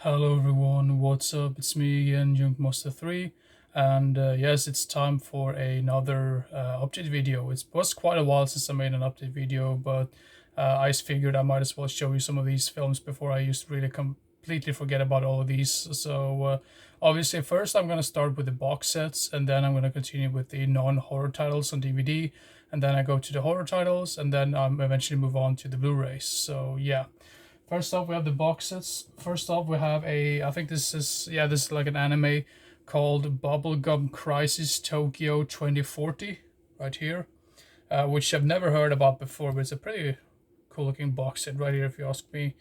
Hello everyone, what's up? It's me again, Junkmaster3, and yes, it's time for another update video. It was quite a while since I made an update video, but I just figured I might as well show you some of these films before I used to really completely forget about all of these. So obviously first I'm going to start with the box sets, and then I'm going to continue with the non-horror titles on DVD, and then I go to the horror titles, and then eventually move on to the Blu-rays. So yeah. First off, we have the box sets. First off, we have I think this is like an anime called Bubblegum Crisis Tokyo 2040, right here, which I've never heard about before, but it's a pretty cool looking box set right here, if you ask me.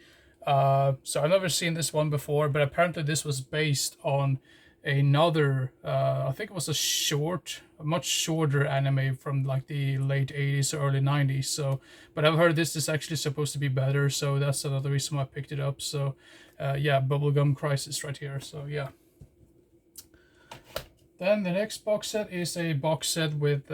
So I've never seen this one before, but apparently this was based on another, I think it was a much shorter anime from like the late 80s or early 90s. So, but I've heard this is actually supposed to be better, so that's another reason why I picked it up. So, yeah, Bubblegum Crisis right here. So, yeah. Then the next box set is a box set with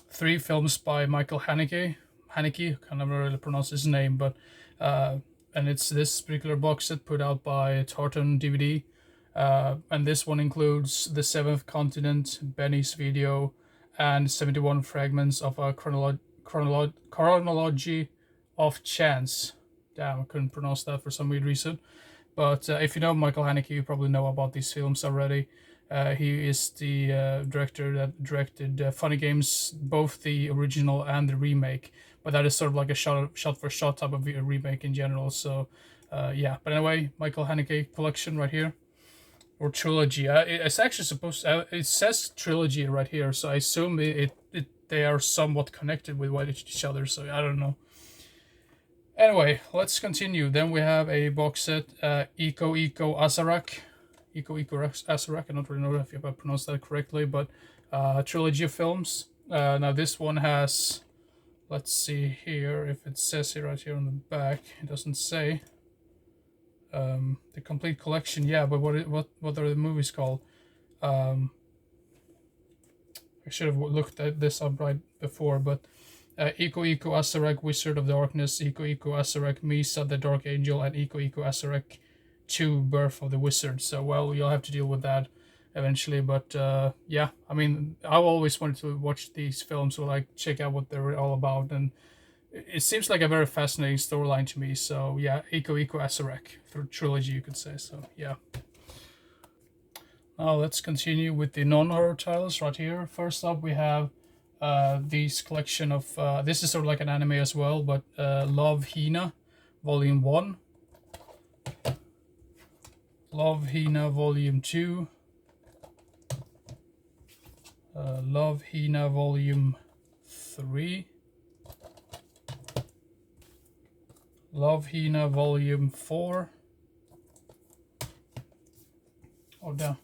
3 films by Michael Haneke. Haneke, I can never really pronounce his name, but and it's this particular box set put out by Tartan DVD. And this one includes The Seventh Continent, Benny's Video, and 71 fragments of a chronology of chance. Damn, I couldn't pronounce that for some weird reason. But if you know Michael Haneke, you probably know about these films already. He is the director that directed Funny Games, both the original and the remake. But that is sort of like a shot-for-shot type of a remake in general. So, yeah. But anyway, Michael Haneke collection right here. Or trilogy. It's actually supposed to, it says trilogy right here, so I assume they are somewhat connected with each other, so I don't know. Anyway, let's continue. Then we have a box set, Iko Iko Asarak. Iko Iko Asarak, I don't really know if I pronounced that correctly, but trilogy of films. Now this one has, let's see here, if it says it right here on the back, it doesn't say. The complete collection, yeah, but what are the movies called? I should have looked at this up right before, but Iko Iko Asarak, Wizard of Darkness, Iko Iko Asarak, Misa the Dark Angel, and Iko Iko Asarak 2, Birth of the Wizard. So, well, you'll have to deal with that eventually, but yeah, I mean, I've always wanted to watch these films, or like check out what they're all about, and it seems like a very fascinating storyline to me. So yeah, Iko Iko Asarak through trilogy, you could say. So yeah. Now let's continue with the non-horror titles right here. First up, we have this collection of this is sort of like an anime as well, but Love Hina, Volume 1, Love Hina Volume 2, Love Hina Volume 3, Love Hina Volume 4. Oh, down.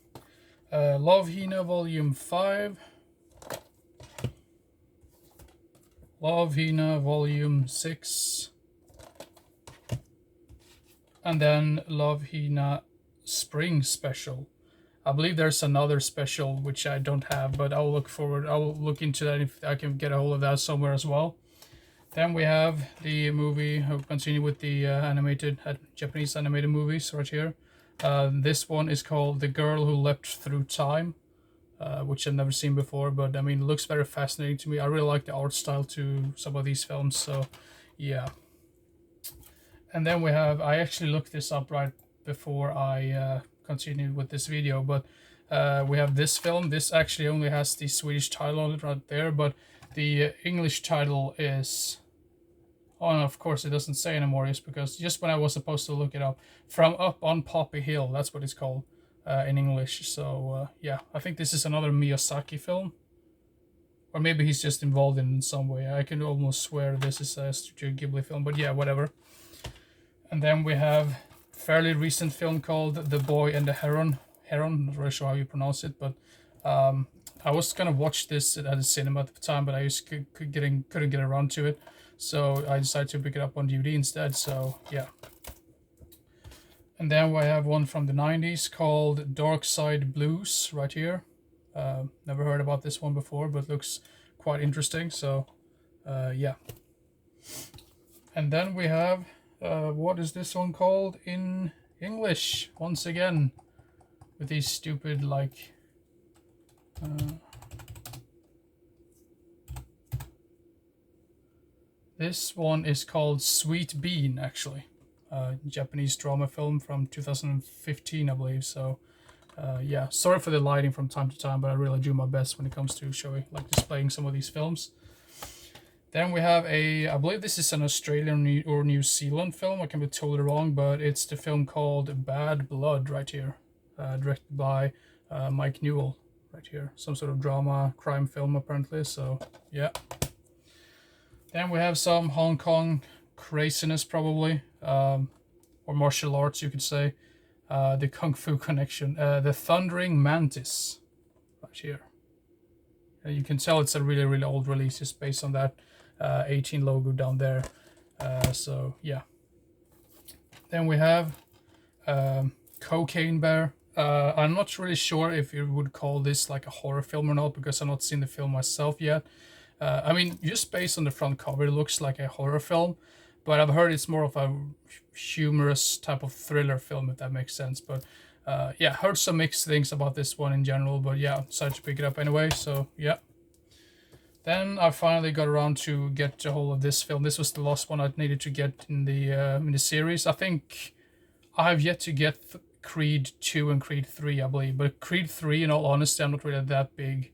Love Hina Volume 5. Love Hina Volume 6. And then Love Hina Spring Special. I believe there's another special which I don't have, but I'll look into that if I can get a hold of that somewhere as well. Then we have the movie. I'll continue with the Japanese animated movies right here. This one is called The Girl Who Leapt Through Time, which I've never seen before, but I mean, it looks very fascinating to me. I really like the art style to some of these films, so yeah. And then we have, I actually looked this up right before I continued with this video, but we have this film. This actually only has the Swedish title on it right there, but the English title is, oh, and of course it doesn't say anymore, just because just when I was supposed to look it up, From Up on Poppy Hill, that's what it's called in English. So yeah, I think this is another Miyazaki film, or maybe he's just involved in some way. I can almost swear this is a Studio Ghibli film, but yeah, whatever. And then we have a fairly recent film called The Boy and the Heron. Not really sure how you pronounce it, but I was gonna watch this at the cinema at the time, but I just couldn't get around to it, so I decided to pick it up on DVD instead. So yeah. And then we have one from the 90s called Dark Side Blues right here. Never heard about this one before, but looks quite interesting. So yeah. And then we have what is this one called? In English once again with these stupid like. This one is called Sweet Bean, actually. Japanese drama film from 2015, I believe. So, yeah, sorry for the lighting from time to time, but I really do my best when it comes to showing, like displaying some of these films. Then we have I believe this is an Australian or New Zealand film. I can be totally wrong, but it's the film called Bad Blood right here, directed by Mike Newell right here. Some sort of drama crime film apparently. So, yeah. Then we have some Hong Kong craziness probably, or martial arts you could say. The Kung Fu Connection, the Thundering Mantis, right here. You can tell it's a really, really old release just based on that 18 logo down there. So yeah. Then we have Cocaine Bear. I'm not really sure if you would call this like a horror film or not, because I've not seen the film myself yet. I mean, just based on the front cover, it looks like a horror film, but I've heard it's more of a humorous type of thriller film, if that makes sense. But yeah, heard some mixed things about this one in general, but yeah, decided to pick it up anyway, so yeah. Then I finally got around to get a hold of this film. This was the last one I needed to get in the series. I think I have yet to get Creed 2 and Creed 3, I believe. But Creed 3, in all honesty, I'm not really that big,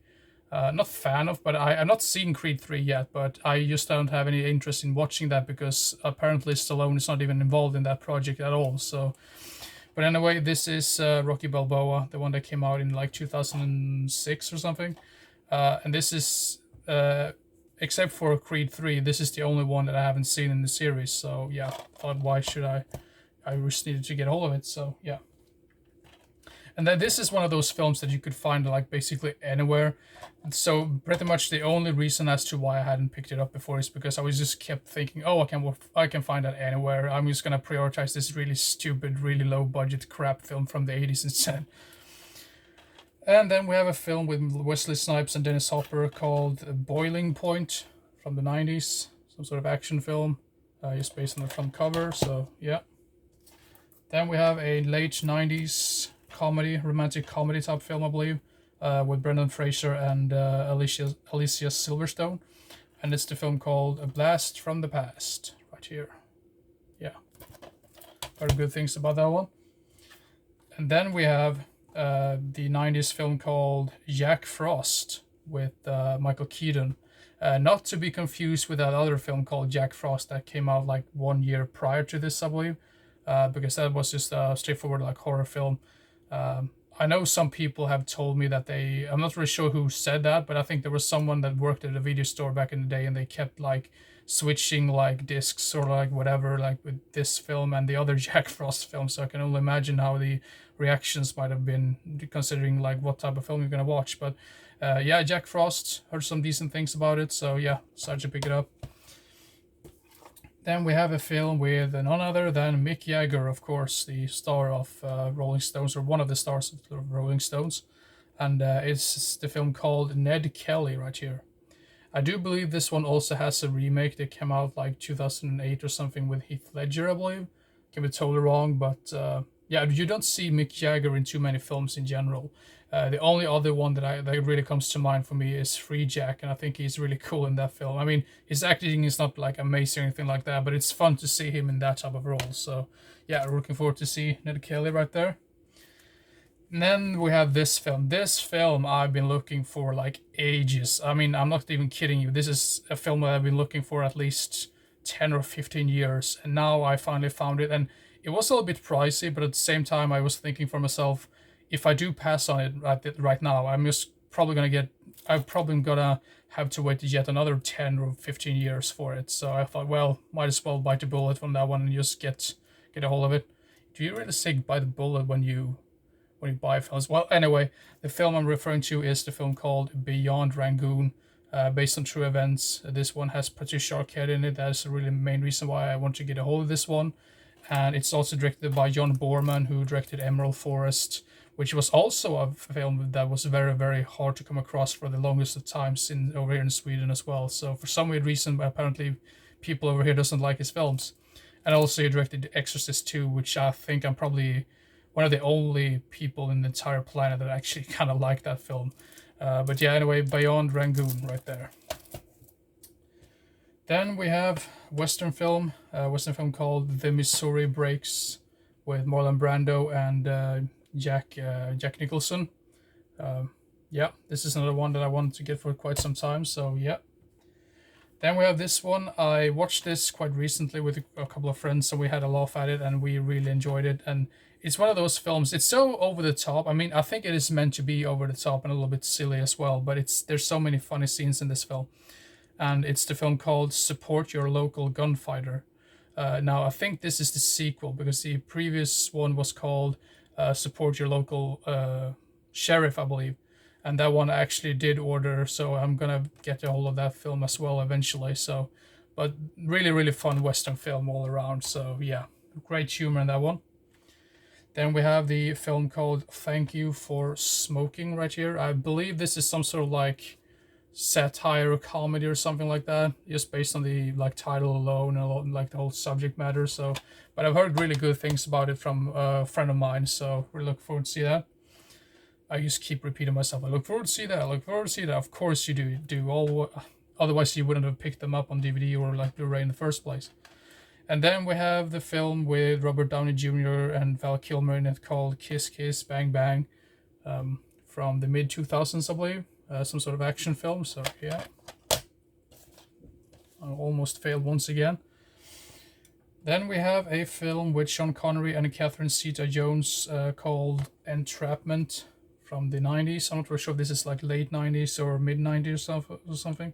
not fan of, but I'm not seen Creed 3 yet, but I just don't have any interest in watching that because apparently Stallone is not even involved in that project at all, so... But anyway, this is Rocky Balboa, the one that came out in like 2006 or something. And this is... except for Creed 3, this is the only one that I haven't seen in the series. So yeah, thought why should I just needed to get hold of it. So yeah. And then this is one of those films that you could find like basically anywhere. So pretty much the only reason as to why I hadn't picked it up before is because I was just kept thinking, oh, I can find that anywhere. I'm just gonna prioritize this really stupid, really low budget crap film from the 80s instead. And then we have a film with Wesley Snipes and Dennis Hopper called Boiling Point from the 90s. Some sort of action film, just based on the front cover, so yeah. Then we have a late 90s comedy, romantic comedy type film, I believe, with Brendan Fraser and Alicia Silverstone. And it's the film called A Blast from the Past, right here. Yeah. Very good things about that one. And then we have the 90s film called Jack Frost with Michael Keaton. Not to be confused with that other film called Jack Frost that came out like 1 year prior to this, I believe, because that was just a straightforward like horror film. I know some people have told me that I'm not really sure who said that, but I think there was someone that worked at a video store back in the day and they kept like switching like discs or like whatever, like with this film and the other Jack Frost film. So I can only imagine how the reactions might have been considering like what type of film you're gonna watch. But yeah, Jack Frost, heard some decent things about it, so yeah, decided to pick it up. Then we have a film with none other than Mick Jagger, of course, the star of Rolling Stones, or one of the stars of Rolling Stones. And it's the film called Ned Kelly right here. I do believe this one also has a remake that came out like 2008 or something with Heath Ledger, I believe. Can be totally wrong, but yeah, you don't see Mick Jagger in too many films in general. The only other one that really comes to mind for me is Free Jack, and I think he's really cool in that film. I mean, his acting is not like amazing or anything like that, but it's fun to see him in that type of role. So yeah, looking forward to see Ned Kelly right there. And then we have this film. This film I've been looking for like ages. I mean, I'm not even kidding you. This is a film that I've been looking for at least 10 or 15 years, and now I finally found it. And it was a little bit pricey, but at the same time I was thinking for myself, if I do pass on it right now, I'm probably gonna have to wait yet another 10 or 15 years for it. So I thought, well, might as well bite the bullet from that one and just get a hold of it. Do you really say bite the bullet when you buy films? Well, anyway, the film I'm referring to is the film called Beyond Rangoon, based on true events. This one has Patricia Arquette in it. That's really the main reason why I want to get a hold of this one. And it's also directed by John Boorman, who directed Emerald Forest, which was also a film that was very, very hard to come across for the longest of times over here in Sweden as well. So for some weird reason, apparently people over here doesn't like his films. And also he directed The Exorcist 2, which I think I'm probably one of the only people in the entire planet that actually kind of like that film. But yeah, anyway, Beyond Rangoon right there. Then we have Western film called The Missouri Breaks with Marlon Brando and Jack Nicholson. Yeah, this is another one that I wanted to get for quite some time, so yeah. Then we have this one. I watched this quite recently with a couple of friends, so we had a laugh at it and we really enjoyed it. And it's one of those films. It's so over the top. I mean, I think it is meant to be over the top and a little bit silly as well. But there's so many funny scenes in this film, and it's the film called Support Your Local Gunfighter. Now I think this is the sequel because the previous one was called Support Your Local Sheriff, I believe. And that one I actually did order, so I'm gonna get a hold of that film as well eventually. So, but really, really fun Western film all around. So yeah, great humor in that one. Then we have the film called Thank You for Smoking right here. I believe this is some sort of like satire or comedy or something like that, just based on the like title alone and like the whole subject matter. So, but I've heard really good things about it from a friend of mine, so we look forward to see that. I just keep repeating myself. I look forward to see that. I look forward to see that. Of course you do. Otherwise you wouldn't have picked them up on DVD or like Blu-ray in the first place. And then we have the film with Robert Downey Jr. and Val Kilmer in it called Kiss Kiss Bang Bang, from the mid 2000s, I believe. Some sort of action film. So yeah, I almost failed once again. Then we have a film with Sean Connery and Catherine Zeta-Jones called Entrapment from the 90s. I'm not really sure if this is like late 90s or mid 90s or something.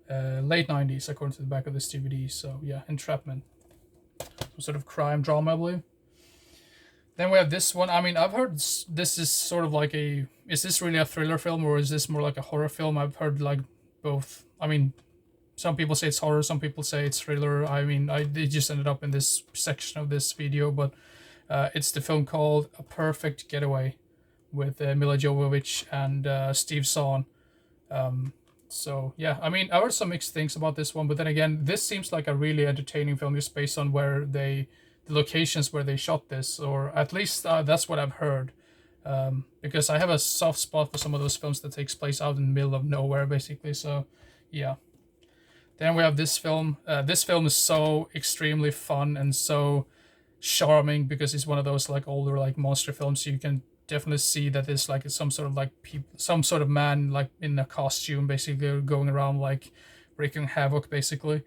Late 90s, according to the back of this DVD. So yeah, Entrapment. Some sort of crime drama, I believe. Then we have this one. I mean, I've heard this is sort of like is this really a thriller film or is this more like a horror film? I've heard like both. I mean, some people say it's horror, some people say it's thriller. I mean, it just ended up in this section of this video, but it's the film called A Perfect Getaway with Mila Jovovich and Steve Zahn. So yeah, I mean, I heard some mixed things about this one, but then again, this seems like a really entertaining film just based on the locations where they shot this, or at least that's what I've heard. Because I have a soft spot for some of those films that takes place out in the middle of nowhere, basically. So yeah. Then we have this film. This film is so extremely fun and so charming because it's one of those like older like monster films. So you can definitely see that it's like some sort of like some sort of man like in a costume, basically going around like wreaking havoc, basically.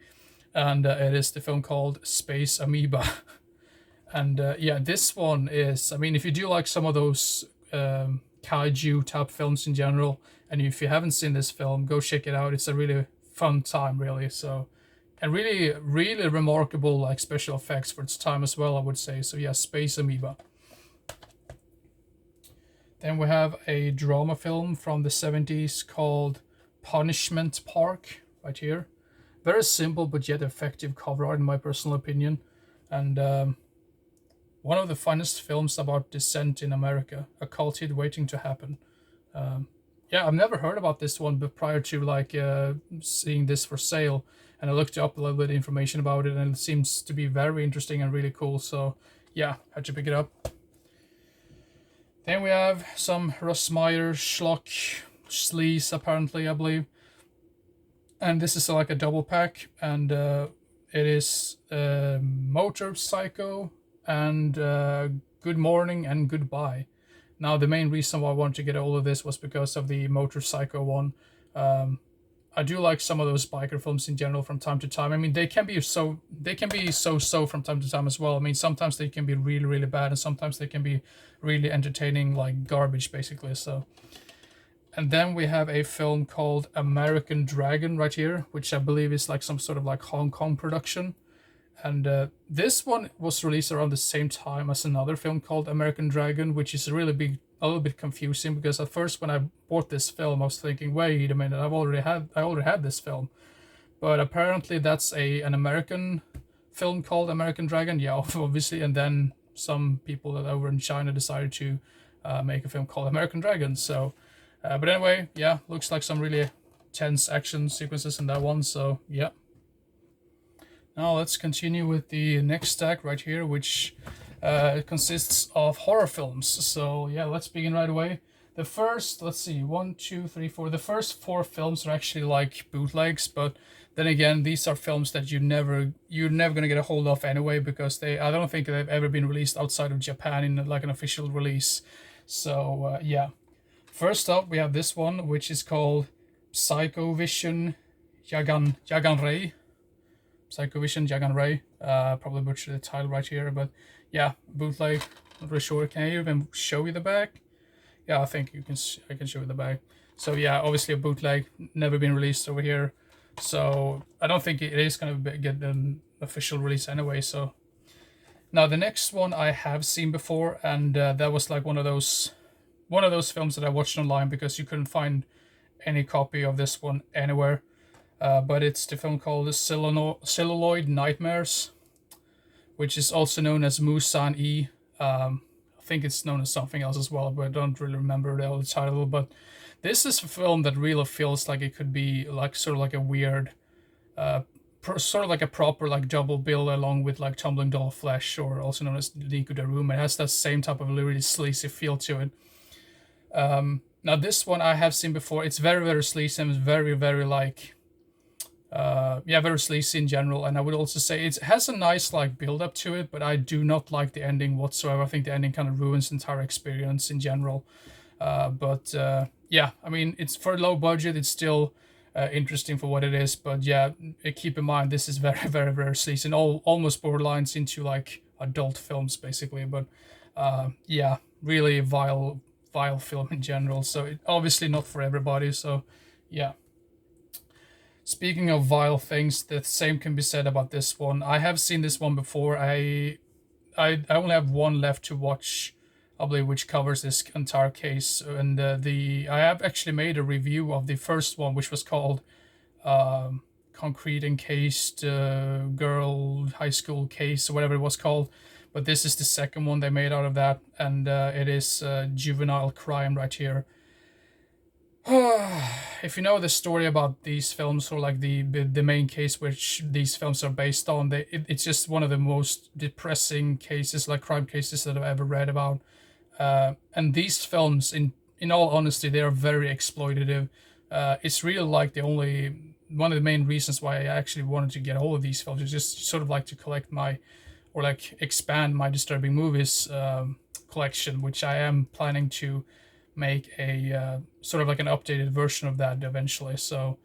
And it is the film called Space Amoeba. And yeah, this one is. I mean, if you do like some of those kaiju type films in general, and if you haven't seen this film, go check it out. It's a really fun time, really. So, and really, really remarkable like special effects for its time as well, I would say. So yeah, Space Amoeba. Then we have a drama film from the 70s called Punishment Park right here. Very simple but yet effective cover art in my personal opinion, and one of the funnest films about dissent in America, a cult hit waiting to happen. Yeah, I've never heard about this one, but prior to like seeing this for sale, and I looked up a little bit of information about it, and it seems to be very interesting and really cool. So yeah, had to pick it up. Then we have some Russ Meyer schlock sleaze, apparently, I believe. And this is like a double pack, and it is Motor Psycho and Good Morning and Goodbye. Now, the main reason why I wanted to get all of this was because of the Motor Psycho one. I do like some of those biker films in general from time to time. I mean, they can be so from time to time as well. I mean, sometimes they can be really, really bad, and sometimes they can be really entertaining, like garbage, basically. So, and then we have a film called American Dragon right here, which I believe is like some sort of like Hong Kong production. And this one was released around the same time as another film called American Dragon, which is a little bit confusing, because at first when I bought this film, I was thinking, wait a minute, I already had this film, but apparently that's an American film called American Dragon, yeah, obviously, and then some people that over in China decided to make a film called American Dragon. So, but anyway, yeah, looks like some really tense action sequences in that one. So yeah. Now let's continue with the next stack right here, which consists of horror films. So yeah, let's begin right away. The first, let's see, 1, 2, 3, 4. The first 4 films are actually like bootlegs, but then again, these are films that you're never gonna get a hold of anyway, because I don't think they've ever been released outside of Japan in like an official release. So yeah. First up, we have this one, which is called Psychovision Yagan Psychovision Jagan Ray. Probably butchered the title right here, but yeah, bootleg. Not really sure. Can I even show you the back? Yeah, I think I can show you the back. So yeah, obviously a bootleg, never been released over here. So I don't think it is gonna get an official release anyway. So now the next one I have seen before, and that was like one of those films that I watched online because you couldn't find any copy of this one anywhere. But it's the film called Celluloid Nightmares, which is also known as Musan E. I think it's known as something else as well, but I don't really remember the other title. But this is a film that really feels like it could be like sort of like a weird, sort of like a proper like double bill along with like Tumbling Doll Flesh, or also known as Niku Daruma. It has that same type of really sleazy feel to it. Now this one I have seen before. It's very, very sleazy and very, very like yeah, very sleazy in general. And I would also say it has a nice like build up to it, but I do not like the ending whatsoever. I think the ending kind of ruins the entire experience in general. But yeah, I mean, it's for low budget, it's still interesting for what it is. But yeah, keep in mind this is very, very, very sleazy and almost borderlines into like adult films basically. But yeah, really vile film in general. So it, obviously not for everybody. So yeah. Speaking of vile things, the same can be said about this one. I have seen this one before. I only have one left to watch, I believe, which covers this entire case. And I have actually made a review of the first one, which was called Concrete Encased Girl High School Case, or whatever it was called. But this is the second one they made out of that, and it is juvenile crime right here. If you know the story about these films, or like the main case which these films are based on, it's just one of the most depressing cases, like crime cases, that I've ever read about. And these films, in all honesty, they are very exploitative. It's really like the only one of the main reasons why I actually wanted to get all of these films is just sort of like to collect my, or like expand my disturbing movies collection, which I am planning to make a sort of like an updated version of that eventually. So,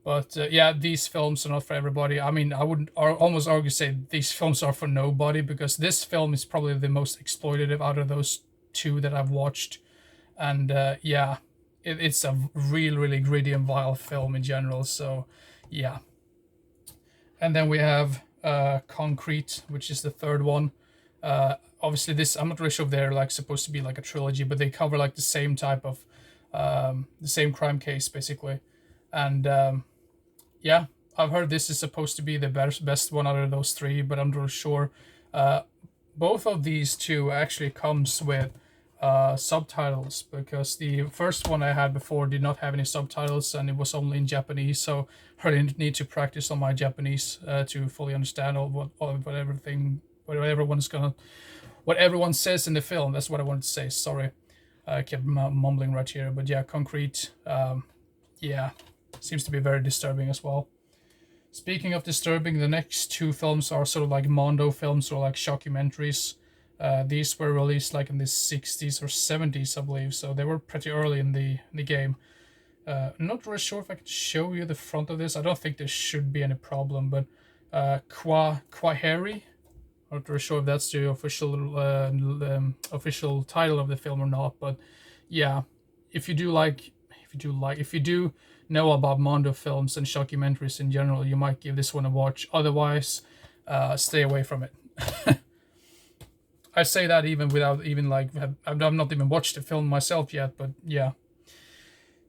but yeah, these films are not for everybody. I mean, I would almost argue say these films are for nobody, because this film is probably the most exploitative out of those two that I've watched. And yeah, it's a really, really gritty and vile film in general. So yeah. And then we have Concrete, which is the third one. Obviously this, I'm not really sure if they're like supposed to be like a trilogy, but they cover like the same type of the same crime case basically. And yeah, I've heard this is supposed to be the best one out of those three, but I'm not really sure. Both of these two actually comes with subtitles, because the first one I had before did not have any subtitles and it was only in Japanese, so I didn't need to practice on my Japanese to fully understand what everyone says in the film. That's what I wanted to say. Sorry, I kept mumbling right here. But yeah, Concrete, yeah, seems to be very disturbing as well. Speaking of disturbing, the next two films are sort of like Mondo films, or like shockumentaries. These were released like in the 60s or 70s, I believe, so they were pretty early in the game. I'm not really sure if I can show you the front of this. I don't think there should be any problem, but Kwaheri, I'm not really sure if that's the official title of the film or not, but yeah, if you do know about Mondo films and shockumentaries in general, you might give this one a watch. Otherwise, stay away from it. I say that even without even like, I've not even watched the film myself yet, but yeah.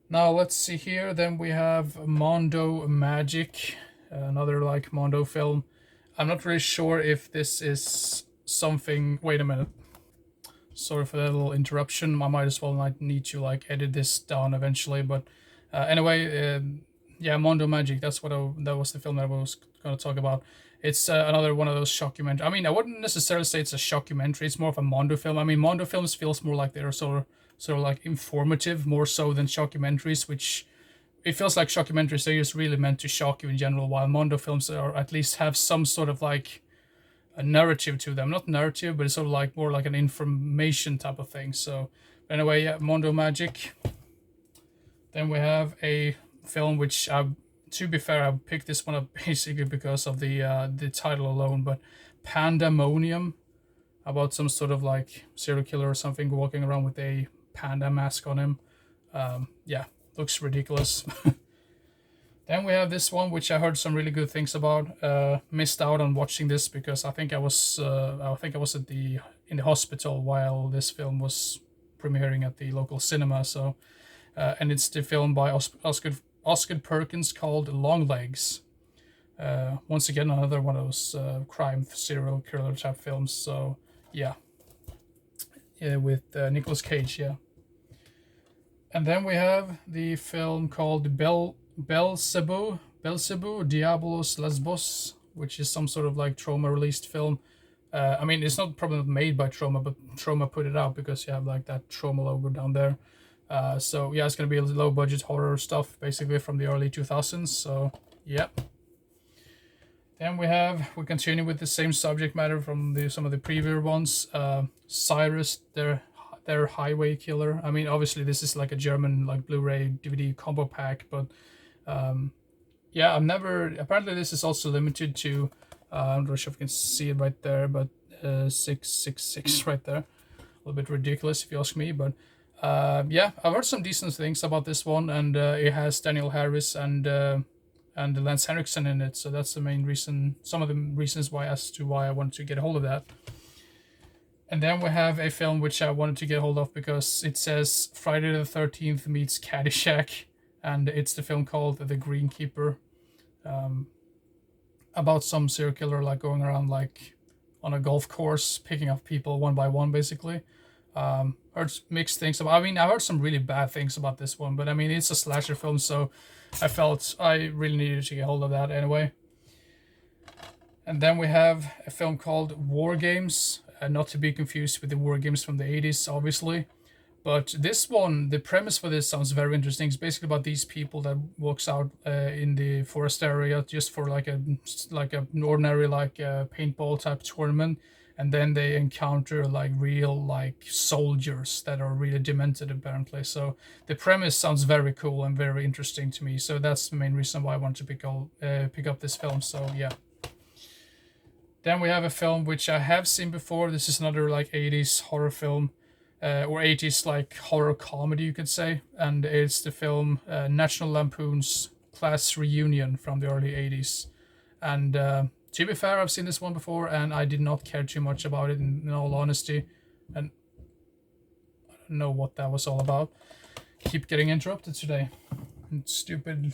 Now let's see here. Then we have Mondo Magic, another like Mondo film. I'm not really sure if this is something. Wait a minute. Sorry for that little interruption. I might as well not need to like edit this down eventually. But anyway, yeah, Mondo Magic. That was the film that I was going to talk about. It's another one of those shockumentary. I mean, I wouldn't necessarily say it's a shockumentary. It's more of a Mondo film. I mean, Mondo films feels more like they're sort of like informative, more so than shockumentaries, which it feels like shockumentaries, they're just really meant to shock you in general, while Mondo films are at least have some sort of like a narrative to them. Not narrative, but it's sort of like more like an information type of thing. So anyway, yeah, Mondo Magic. Then we have a film which to be fair, I picked this one up basically because of the title alone, but Pandemonium, about some sort of like serial killer or something walking around with a panda mask on him. Yeah, looks ridiculous. Then we have this one, which I heard some really good things about. Missed out on watching this because I think I was at in the hospital while this film was premiering at the local cinema. So, and it's the film by Oscar Perkins called Long Legs. Once again, another one of those crime serial killer type films. So yeah, with Nicolas Cage, yeah. And then we have the film called Belzebu, Diabolos Lesbos, which is some sort of like Trauma released film. I mean, it's not probably made by Trauma, but Trauma put it out because you have like that Trauma logo down there. So yeah, it's gonna be a low budget horror stuff, basically from the early 2000s. So yeah. Then we continue with the same subject matter from some of the previous ones. Cyrus, their highway killer. I mean, obviously this is like a German like Blu-ray DVD combo pack, but yeah, apparently this is also limited to I'm not sure if you can see it right there, but 666 right there. A little bit ridiculous if you ask me, but yeah, I've heard some decent things about this one, and it has Daniel Harris and Lance Henriksen in it, so that's the main reason, some of the reasons why I wanted to get a hold of that. And then we have a film which I wanted to get hold of because it says Friday the 13th meets Caddyshack, and it's the film called The Greenkeeper, about some serial killer like going around like on a golf course picking up people one by one, basically. Heard mixed things about. I mean, I heard some really bad things about this one, but I mean, it's a slasher film, so I felt I really needed to get hold of that anyway. And then we have a film called War Games, not to be confused with the War Games from the 80s, obviously. But this one, the premise for this sounds very interesting. It's basically about these people that walks out in the forest area just for like an ordinary paintball type tournament, and then they encounter like real like soldiers that are really demented apparently. So the premise sounds very cool and very interesting to me. So that's the main reason why I wanted to pick up this film. So yeah. Then we have a film which I have seen before. This is another like 80s horror film, or 80s like horror comedy, you could say. And it's the film National Lampoon's Class Reunion from the early 80s. And to be fair, I've seen this one before, and I did not care too much about it, in all honesty. And I don't know what that was all about. Keep getting interrupted today. And stupid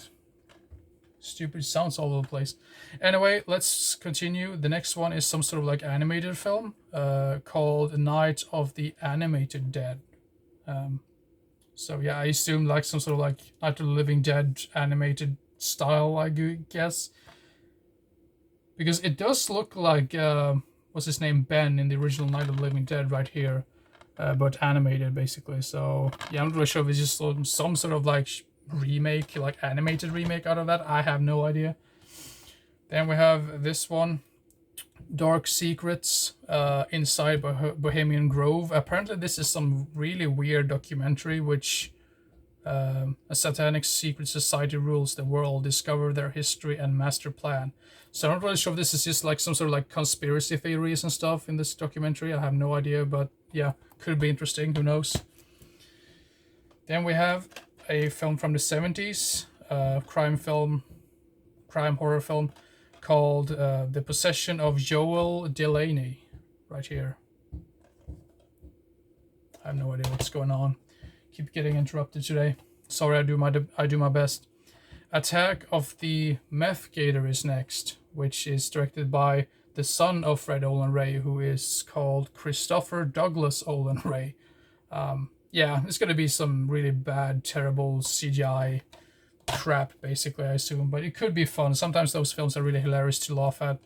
sounds all over the place. Anyway, let's continue. The next one is some sort of like animated film called Night of the Animated Dead. So yeah, I assume like some sort of like Night of the Living Dead animated style, I guess. Because it does look like, what's his name, Ben in the original Night of the Living Dead right here, but animated basically. So yeah, I'm not really sure if it's just some sort of like remake, like animated remake out of that. I have no idea. Then we have this one, Dark Secrets Inside Bohemian Grove. Apparently this is some really weird documentary which a satanic secret society rules the world, discover their history and master plan. So I'm not really sure if this is just like some sort of like conspiracy theories and stuff in this documentary. I have no idea, but yeah, could be interesting, who knows. Then we have a film from the 70s, crime horror film called The Possession of Joel Delaney, right here. I have no idea what's going on. Keep getting interrupted today. Sorry, I do my best. Attack of the Meth Gator is next, which is directed by the son of Fred Olen Ray, who is called Christopher Douglas Olen Ray. Yeah, it's gonna be some really bad, terrible CGI crap, basically, I assume. But it could be fun. Sometimes those films are really hilarious to laugh at.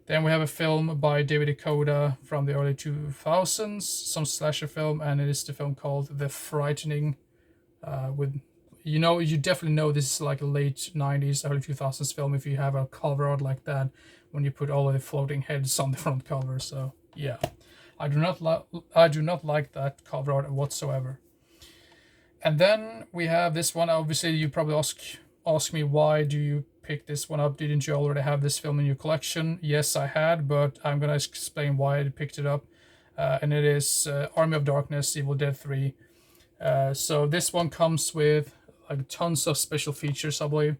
Then we have a film by David Dakota from the early 2000s, some slasher film, and it is the film called The Frightening. With you definitely know this is like a late 90s, early 2000s film if you have a cover art like that when you put all of the floating heads on the front cover. So yeah, I do not like that cover art whatsoever. And then we have this one. Obviously, you probably ask me, why do you pick this one up? Didn't you already have this film in your collection? Yes, I had, but I'm gonna explain why I picked it up. And it is Army of Darkness, Evil Dead 3. So this one comes with like tons of special features, I believe.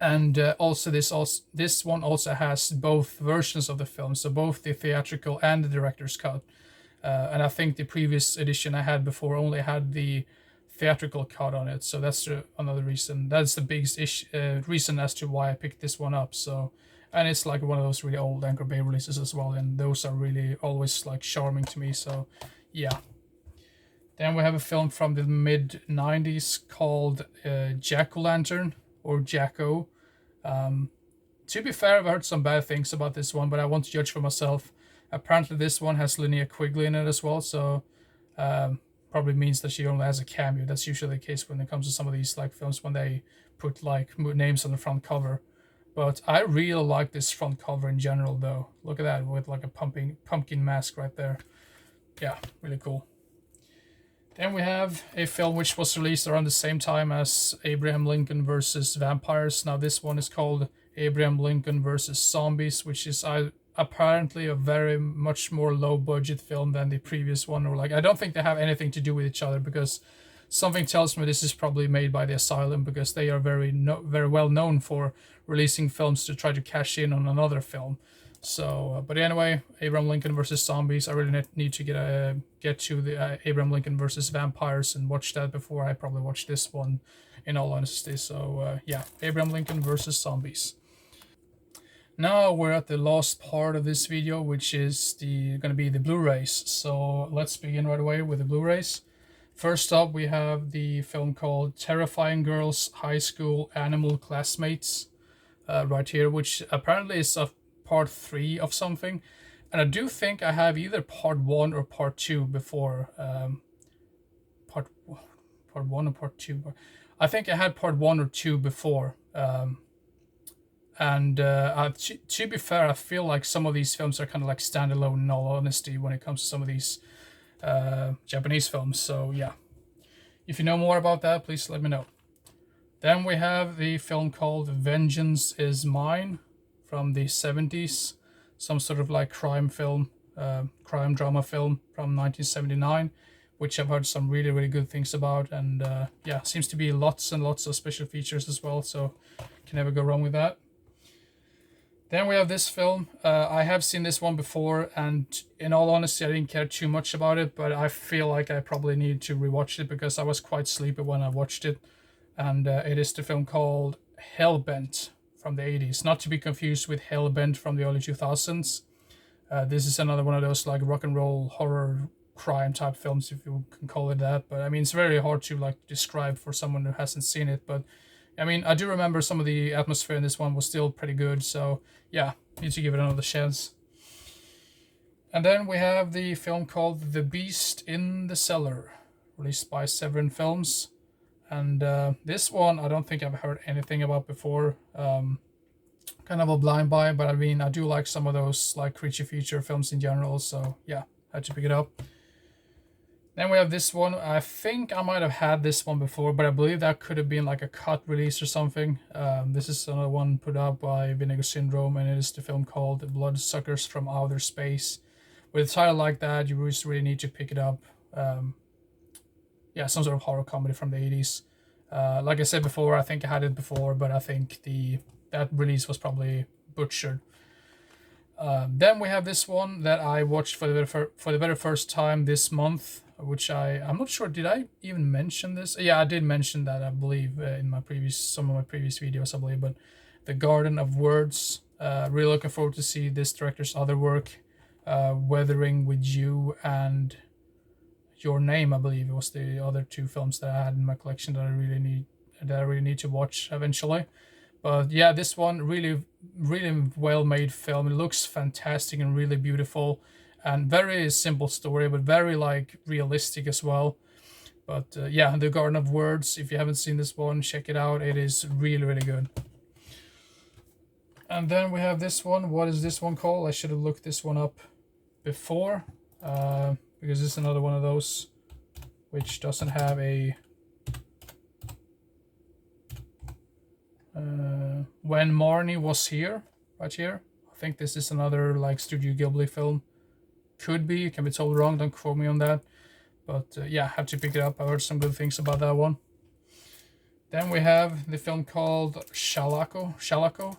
And also this one also has both versions of the film, so both the theatrical and the director's cut. And I think the previous edition I had before only had the theatrical cut on it, so that's another reason. That's the biggest reason as to why I picked this one up. So, and it's like one of those really old Anchor Bay releases as well, and those are really always like charming to me. So, yeah. Then we have a film from the mid 90s called Jack-O-Lantern or Jacko. To be fair, I've heard some bad things about this one, but I won't judge for myself. Apparently, this one has Linnea Quigley in it as well, so probably means that she only has a cameo. That's usually the case when it comes to some of these like films when they put like names on the front cover. But I really like this front cover in general, though. Look at that with like a pumpkin mask right there. Yeah, really cool. Then we have a film which was released around the same time as Abraham Lincoln versus Vampires. Now this one is called Abraham Lincoln versus Zombies, which is apparently a very much more low budget film than the previous one. Or like, I don't think they have anything to do with each other, because something tells me this is probably made by the Asylum, because they are very well known for releasing films to try to cash in on another film. So, but anyway, Abraham Lincoln versus Zombies. I really need to get to the Abraham Lincoln versus Vampires and watch that before I probably watch this one, in all honesty. So, yeah, Abraham Lincoln versus Zombies. Now we're at the last part of this video, which is going to be the Blu-rays. So let's begin right away with the Blu-rays. First up, we have the film called Terrifying Girls High School Animal Classmates, right here, which apparently is a part 3 of something, and I do think I have either part 1 or part 2 before. Part 1 or part 2. I think I had part 1 or 2 before. And to be fair, I feel like some of these films are kind of like standalone, in all honesty, when it comes to some of these Japanese films. So yeah, if you know more about that, please let me know. Then we have the film called Vengeance Is Mine from the 70s, some sort of like crime film, crime drama film from 1979, which I've heard some really, really good things about. And yeah, seems to be lots and lots of special features as well, so can never go wrong with that. Then we have this film. I have seen this one before, and in all honesty, I didn't care too much about it, but I feel like I probably need to rewatch it because I was quite sleepy when I watched it. And it is the film called Hellbent from the 80s, not to be confused with Hellbent from the early 2000s. This is another one of those like rock and roll horror crime type films, if you can call it that. But I mean, it's very hard to like describe for someone who hasn't seen it. But I mean, I do remember some of the atmosphere in this one was still pretty good. So yeah, need to give it another chance. And then we have the film called The Beast in the Cellar, released by Severin Films. And this one, I don't think I've heard anything about before. Kind of a blind buy, but I mean, I do like some of those like creature feature films in general. So yeah, had to pick it up. Then we have this one. I think I might have had this one before, but I believe that could have been like a cut release or something. This is another one put out by Vinegar Syndrome, and it is the film called Bloodsuckers from Outer Space. With a title like that, you just really need to pick it up. Yeah, some sort of horror comedy from the 80s. Like I said before, I think I had it before, but I think that release was probably butchered. Then we have this one that I watched for the very first time this month, which I'm not sure, did I even mention this? Yeah, I did mention that, I believe, in some of my previous videos, I believe. But The Garden of Words, really looking forward to see this director's other work, Weathering with You and Your Name, I believe it was the other two films that I had in my collection that I really need to watch eventually. But yeah, this one really well made film. It looks fantastic and really beautiful, and very simple story, but very like realistic as well. But yeah, The Garden of Words. If you haven't seen this one, check it out. It is really good. And then we have this one. What is this one called? I should have looked this one up before, because this is another one of those which doesn't have a When Marnie Was Here, right here. I think this is another like Studio Ghibli film. Could be, can be told wrong, don't quote me on that. But yeah, have to pick it up. I heard some good things about that one. Then we have the film called Shalako,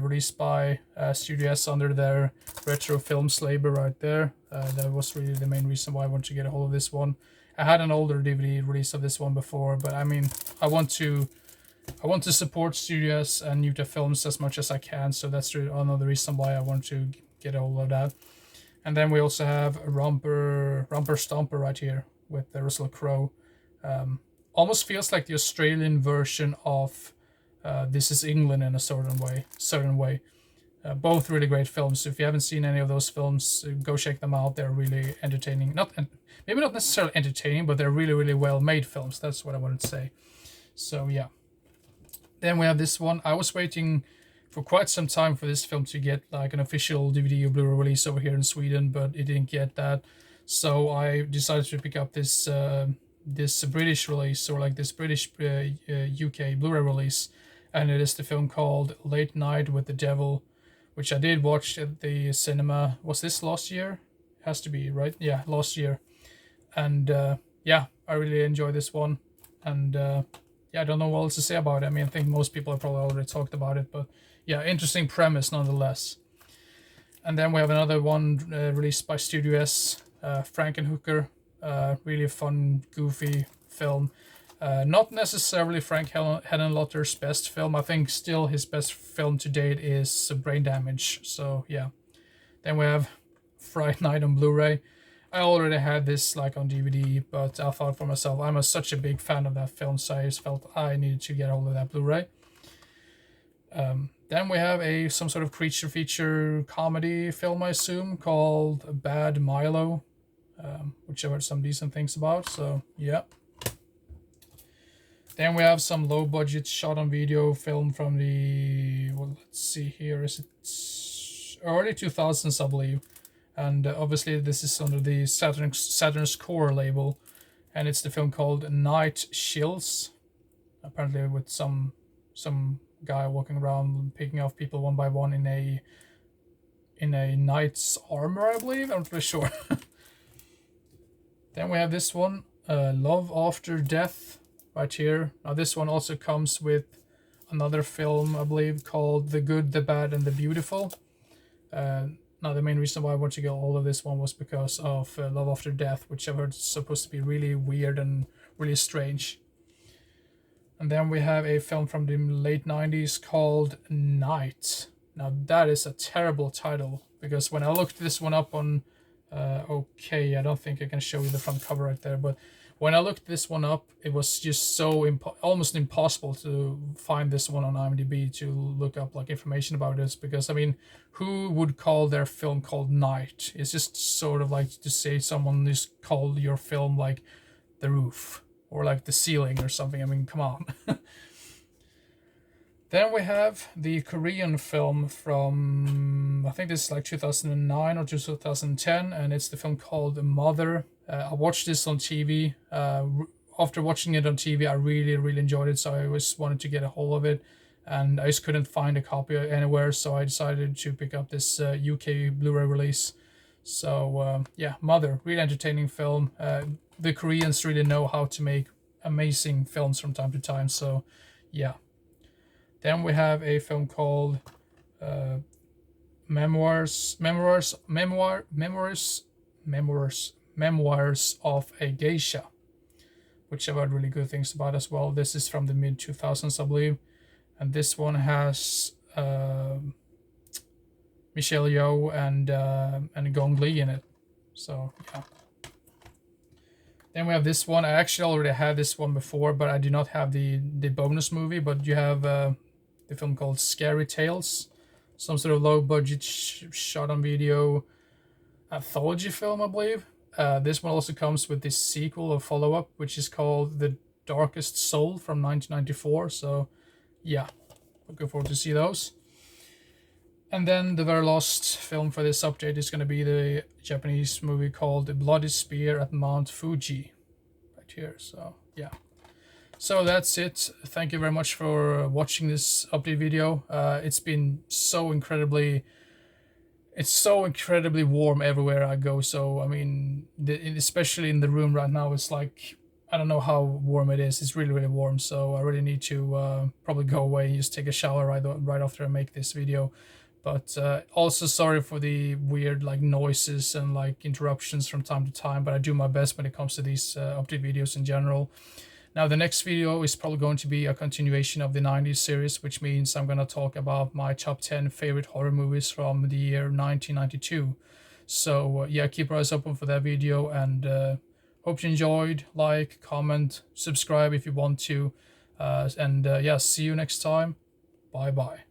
released by Studio S under their retro films label right there. That was really the main reason why I wanted to get a hold of this one. I had an older DVD release of this one before, but I mean, I want to support Studio S and Nuta Films as much as I can, so that's another reason why I want to get a hold of that. And then we also have Romper Stomper right here with the Russell Crowe. Almost feels like the Australian version of This Is England in a certain way. Both really great films. If you haven't seen any of those films, go check them out. They're really entertaining. Maybe not necessarily entertaining, but they're really well made films. That's what I wanted to say. So yeah. Then we have this one. I was waiting for quite some time for this film to get like an official DVD or Blu-ray release over here in Sweden, but it didn't get that. So I decided to pick up this this British release, or like this British UK Blu-ray release, and it is the film called Late Night with the Devil, which I did watch at the cinema. Was this last year? Has to be, right? Yeah, last year. And yeah, I really enjoy this one. And yeah, I don't know what else to say about it. I mean, I think most people have probably already talked about it, but yeah, interesting premise nonetheless. And then we have another one released by Studio S, Frankenhooker. Really fun, goofy film. Not necessarily Frank Henenlotter's best film. I think still his best film to date is Brain Damage. So yeah. Then we have Fright Night on Blu-ray. I already had this like on DVD, but I thought for myself, I'm such a big fan of that film, so I just felt I needed to get hold of that Blu-ray. Then we have some sort of creature feature comedy film, I assume, called Bad Milo, which I've heard some decent things about, so yeah. Then we have some low-budget shot-on-video film from the, well, let's see here, is it early 2000s, I believe. And obviously this is under the Saturn's Core label, and it's the film called Night Chills, apparently with some guy walking around picking off people one by one in a knight's armor, I believe. I'm not really sure. Then we have this one, Love After Death, right here. Now this one also comes with another film, I believe, called The Good, the Bad, and the Beautiful. Now the main reason why I want to get all of this one was because of Love After Death, which I've heard is supposed to be really weird and really strange. And then we have a film from the late 90s called Night. Now that is a terrible title, because when I looked this one up on okay, I don't think I can show you the front cover right there, but when I looked this one up, it was just so almost impossible to find this one on IMDb to look up like information about this, because I mean, who would call their film called Night? It's just sort of like to say someone just called your film like The Roof or like The Ceiling or something. I mean, come on. Then we have the Korean film from, I think this is like 2009 or 2010, and it's the film called Mother. I watched this on TV. After watching it on TV, I really enjoyed it, so I always wanted to get a hold of it, and I just couldn't find a copy anywhere, so I decided to pick up this UK Blu-ray release. So yeah, Mother, really entertaining film. The Koreans really know how to make amazing films from time to time, so yeah. Then we have a film called Memoirs of a Geisha, which I've heard really good things about as well. This is from the mid-2000s, I believe, and this one has Michelle Yeoh and Gong Li in it. So yeah. Then we have this one. I actually already had this one before, but I do not have the bonus movie. But you have the film called Scary Tales, some sort of low budget shot on video anthology film, I believe. This one also comes with this sequel or follow up, which is called The Darkest Soul from 1994. So yeah, looking forward to see those. And then the very last film for this update is going to be the Japanese movie called The Bloody Spear at Mount Fuji, right here. So yeah, so that's it. Thank you very much for watching this update video. It's been so incredibly warm everywhere I go. So I mean, especially in the room right now, it's like, I don't know how warm it is. It's really warm. So I really need to probably go away and just take a shower right after I make this video. But also sorry for the weird like noises and like interruptions from time to time, but I do my best when it comes to these update videos in general. Now the next video is probably going to be a continuation of the 90s series, which means I'm going to talk about my top 10 favorite horror movies from the year 1992. So yeah, keep your eyes open for that video, and hope you enjoyed. Like, comment, subscribe if you want to, and yeah, see you next time. Bye bye.